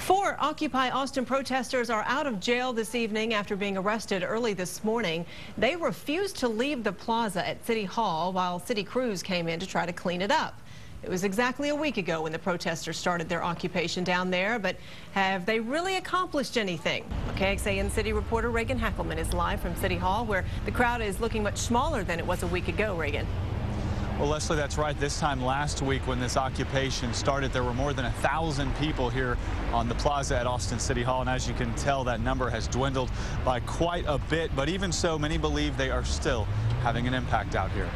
4 Occupy Austin protesters are out of jail this evening after being arrested early this morning. They refused to leave the plaza at City Hall while city crews came in to try to clean it up. It was exactly a week ago when the protesters started their occupation down there, but have they really accomplished anything? KXAN City reporter Reagan Hackelman is live from City Hall, where the crowd is looking much smaller than it was a week ago. Reagan. Well, Leslie, that's right. This time last week when this occupation started, there were more than 1,000 people here on the plaza at Austin City Hall. And as you can tell, that number has dwindled by quite a bit. But even so, many believe they are still having an impact out here.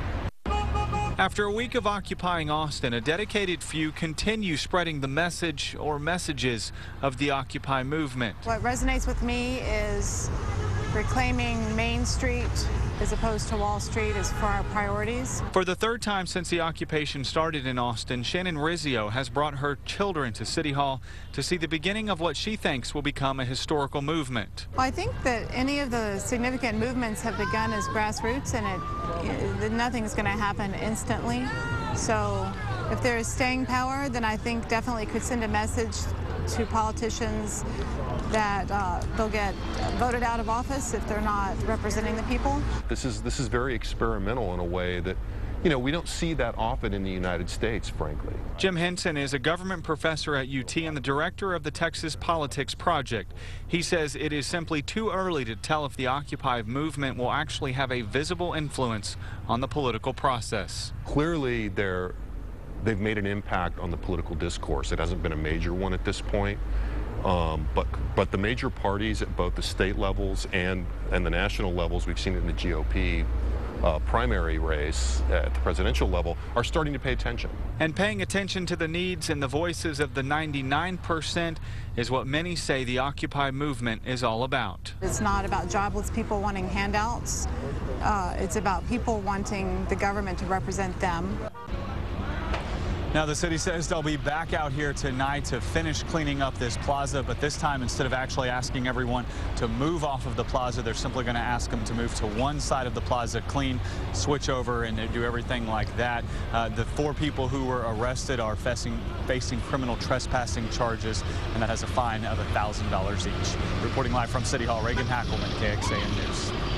After a week of occupying Austin, a dedicated few continue spreading the message or messages of the Occupy movement. What resonates with me is reclaiming Main Street as opposed to Wall Street as for our priorities. For the third time since the occupation started in Austin, Shannon Rizzio has brought her children to City Hall to see the beginning of what she thinks will become a historical movement. Well, I think that any of the significant movements have begun as grassroots, and nothing's going to happen instantly. So if there is staying power, then I think definitely could send a message to politicians that they'll get voted out of office if they're not representing the people. This is very experimental in a way that, we don't see that often in the United States, frankly. Jim Henson is a government professor at UT and the director of the Texas Politics Project. He says it is simply too early to tell if the Occupy movement will actually have a visible influence on the political process. Clearly, they've made an impact on the political discourse. It hasn't been a major one at this point. But the major parties at both the state levels and the national levels, we've seen it in the GOP primary race at the presidential level, are starting to pay attention. And paying attention to the needs and the voices of the 99% is what many say the Occupy movement is all about. It's not about jobless people wanting handouts. It's about people wanting the government to represent them. Now, the city says they'll be back out here tonight to finish cleaning up this plaza, but this time, instead of actually asking everyone to move off of the plaza, they're simply going to ask them to move to one side of the plaza, clean, switch over, and do everything like that. The 4 people who were arrested are facing criminal trespassing charges, and that has a fine of $1,000 each. Reporting live from City Hall, Reagan Hackelman, KXAN News.